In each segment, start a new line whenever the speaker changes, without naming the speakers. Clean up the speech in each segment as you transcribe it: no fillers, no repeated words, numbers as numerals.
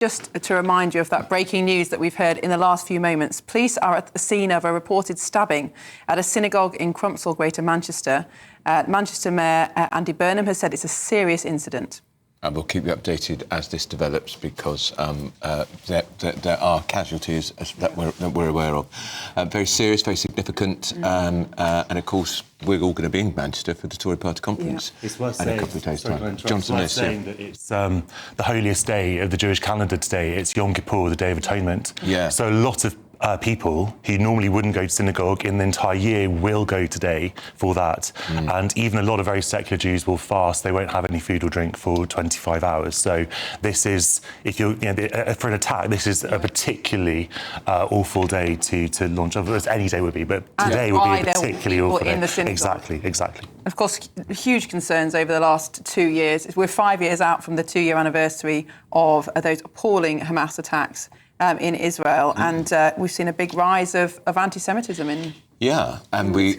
Just to remind you of that breaking news that we've heard in the last few moments, police are at the scene of a reported stabbing at a synagogue in Crumpsall, Greater Manchester. Manchester Mayor Andy Burnham has said it's a serious incident.
And we'll keep you updated as this develops, because there are casualties that we're aware of. Very serious, very significant, and of course we're all going to be in Manchester for the Tory Party conference in a couple of days' time.
Johnson is saying that it's the holiest day of the Jewish calendar today. It's Yom Kippur, the Day of Atonement.
Yeah.
So a lot of people who normally wouldn't go to synagogue in the entire year will go today for that. And even a lot of very secular Jews will fast. They won't have any food or drink for 25 hours. So this is, if you're, for an attack, this is a particularly awful day to launch. As any day would be, but today would be a particularly awful day.
In the synagogue.
Exactly.
Of course, huge concerns over the last 2 years. We're 5 years out from the 2-year anniversary of those appalling Hamas attacks in Israel, and we've seen a big rise of anti-Semitism in.
Yeah, and we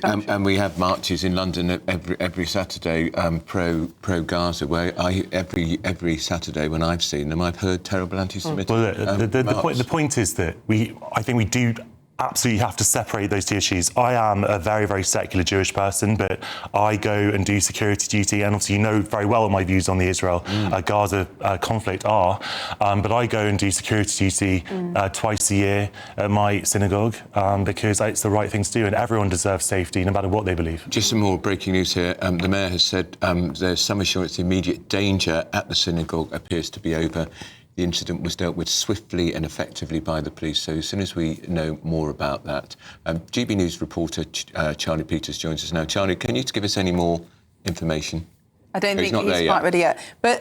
have marches in London every Saturday pro Gaza. Where every Saturday when I've seen them, I've heard terrible anti-Semitic.
Well, the point is that I think we do absolutely have to separate those two issues. I am a very, very secular Jewish person, but I go and do security duty, and obviously you know very well what my views on the Israel-Gaza conflict are, but I go and do security duty twice a year at my synagogue because it's the right thing to do, and everyone deserves safety, no matter what they believe.
Just some more breaking news here. The Mayor has said there's some assurance the immediate danger at the synagogue appears to be over. The incident was dealt with swiftly and effectively by the police. So as soon as we know more about that, GB News reporter Charlie Peters joins us now. Charlie, can you give us any more information?
I don't think he's quite ready yet. But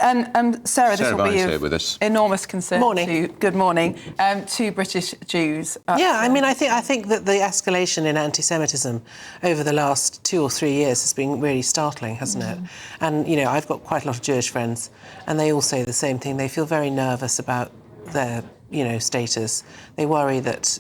Sarah, this will be of enormous concern to British Jews.
I think that the escalation in anti-Semitism over the last 2 or 3 years has been really startling, hasn't it? And I've got quite a lot of Jewish friends, and they all say the same thing. They feel very nervous about their status. They worry that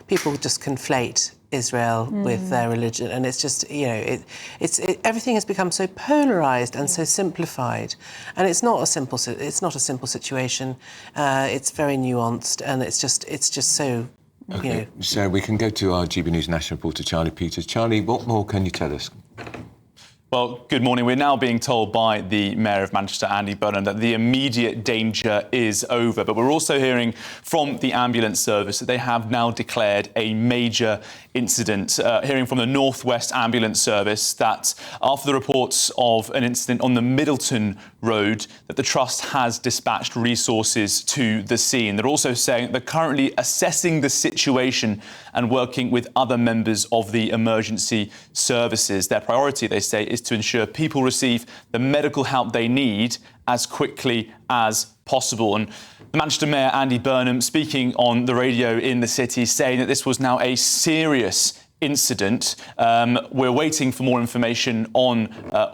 people just conflate Israel with their religion, and it's just everything has become so polarised and so simplified, and it's not a simple situation. It's very nuanced, and it's just so.
Okay. So we can go to our GB News national reporter Charlie Peters. Charlie, what more can you tell us?
Well, good morning. We're now being told by the Mayor of Manchester, Andy Burnham, that the immediate danger is over. But we're also hearing from the ambulance service that they have now declared a major incident. Hearing from the North West Ambulance Service that after the reports of an incident on the Middleton Road, that the Trust has dispatched resources to the scene. They're also saying they're currently assessing the situation and working with other members of the emergency services. Their priority, they say, is to ensure people receive the medical help they need as quickly as possible. And the Manchester Mayor, Andy Burnham, speaking on the radio in the city, saying that this was now a serious incident. We're waiting for more information on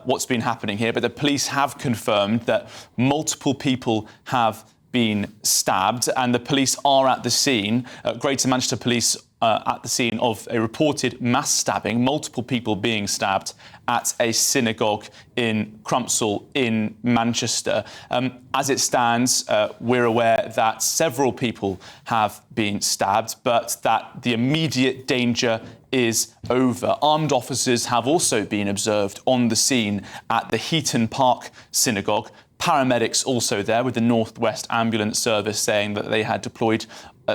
what's been happening here, but the police have confirmed that multiple people have been stabbed, and the police are at the scene. Greater Manchester Police at the scene of a reported mass stabbing, multiple people being stabbed at a synagogue in Crumpsall in Manchester. As it stands, we're aware that several people have been stabbed, but that the immediate danger is over. Armed officers have also been observed on the scene at the Heaton Park synagogue. Paramedics also there, with the North West Ambulance Service saying that they had deployed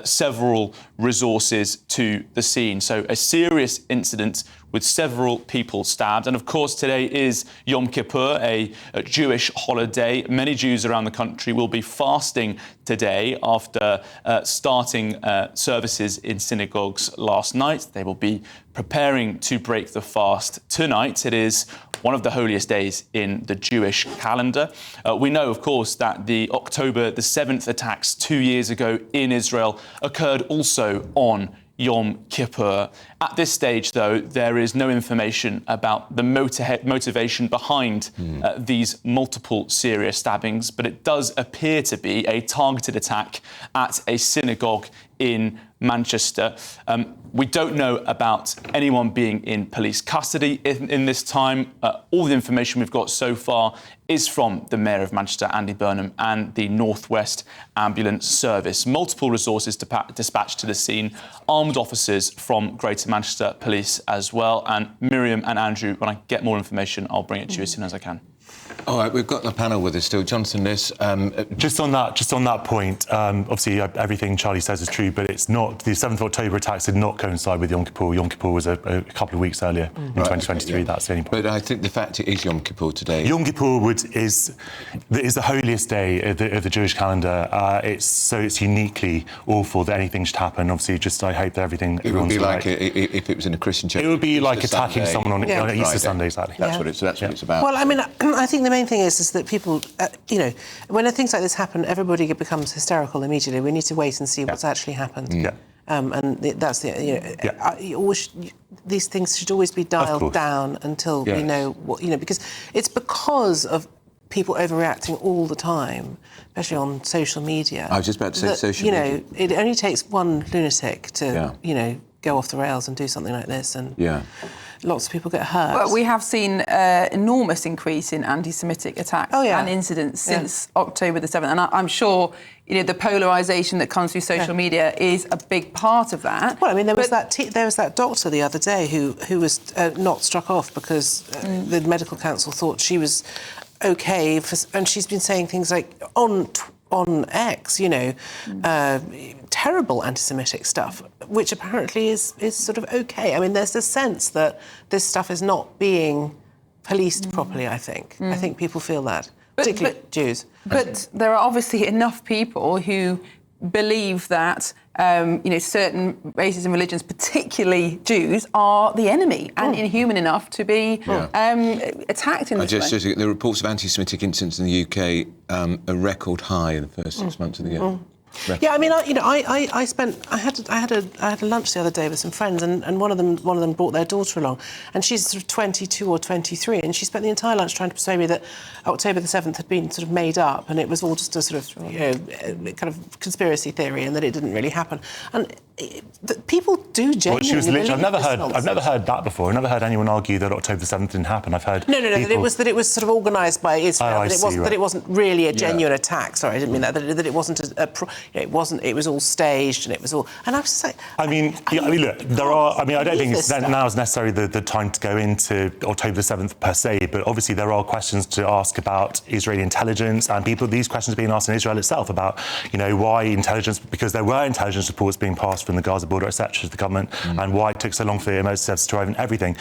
several resources to the scene. So a serious incident with several people stabbed. And of course, today is Yom Kippur, a Jewish holiday. Many Jews around the country will be fasting today after starting services in synagogues last night. They will be preparing to break the fast tonight. It is one of the holiest days in the Jewish calendar. We know, of course, that the October the 7th attacks 2 years ago in Israel occurred also on Yom Kippur. At this stage, though, there is no information about the motivation behind these multiple serious stabbings, but it does appear to be a targeted attack at a synagogue in Manchester. We don't know about anyone being in police custody in this time. All the information we've got so far is from the Mayor of Manchester, Andy Burnham, and the North West Ambulance Service. Multiple resources dispatched to the scene, armed officers from Greater Manchester Police as well. And Miriam and Andrew, when I get more information, I'll bring it to you as soon as I can.
All right, we've got the panel with us still. Jonathan Liss.
Just on that point, obviously everything Charlie says is true, but it's not. The 7th of October attacks did not coincide with Yom Kippur. Yom Kippur was a couple of weeks earlier in 2023. Yeah. That's the only point.
But I think the fact it is Yom Kippur today.
Yom Kippur is the holiest day of the Jewish calendar. It's uniquely awful that anything should happen. Obviously, I hope that everything.
It would be like
right.
if it was in a Christian church.
It would be like attacking
Sunday,
someone on Easter Sunday, exactly.
That's what it's about.
Well, I mean, I think the main thing is that people, when things like this happen, everybody becomes hysterical immediately. We need to wait and see what's actually happened.
Yeah.
And that's these things should always be dialed down until we know what, because it's because of people overreacting all the time, especially on social media.
I was just about to say social media.
It only takes one lunatic to, go off the rails and do something like this, and lots of people get hurt.
Well, we have seen an enormous increase in anti-Semitic attacks and incidents since October the 7th. And I'm sure, the polarisation that comes through social media is a big part of that.
Well, I mean, there was that doctor the other day who was not struck off because the medical council thought she was OK, and she's been saying things like on X, terrible anti-Semitic stuff, which apparently is sort of OK. I mean, there's a sense that this stuff is not being policed properly, I think. I think people feel that, particularly Jews.
But there are obviously enough people who believe that, certain races and religions, particularly Jews, are the enemy and inhuman enough to be attacked in this way.
The reports of anti-Semitic incidents in the UK a record high in the first 6 months of the year.
Yeah, I mean, I had a lunch the other day with some friends, and one of them brought their daughter along, and she's sort of 22 or 23, and she spent the entire lunch trying to persuade me that October the 7th had been sort of made up, and it was all just a sort of kind of conspiracy theory, and that it didn't really happen. And people do genuinely believe
I've never heard that before. I've never heard anyone argue that October the 7th didn't happen. I've heard
no, that it was sort of organised by Israel. That it wasn't really a genuine attack. Sorry, I didn't mean that. That it wasn't it wasn't. It was all staged, and it was all. And I was just like,
look, there are. I don't think now is necessarily the time to go into October the 7th per se. But obviously there are questions to ask about Israeli intelligence, and these questions are being asked in Israel itself about, why intelligence, because there were intelligence reports being passed from the Gaza border, etc., to the government, and why it took so long for the emergency service to arrive and everything.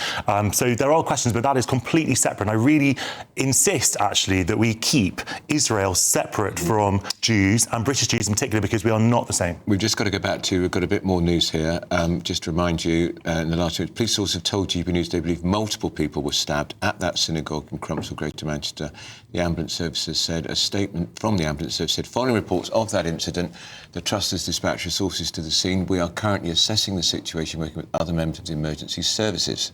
So there are questions, but that is completely separate. And I really insist, actually, that we keep Israel separate from Jews, and British Jews in particular, because we are not the same.
We've just got to go back to, we've got a bit more news here. Just to remind you, in the last week, police sources have told GB News they believe multiple people were stabbed at that synagogue in Crumpsall, Greater Manchester. The ambulance services said, a statement from the ambulance service said, following reports of that incident, the trust has dispatched resources to the scene. We are currently assessing the situation, working with other members of the emergency services.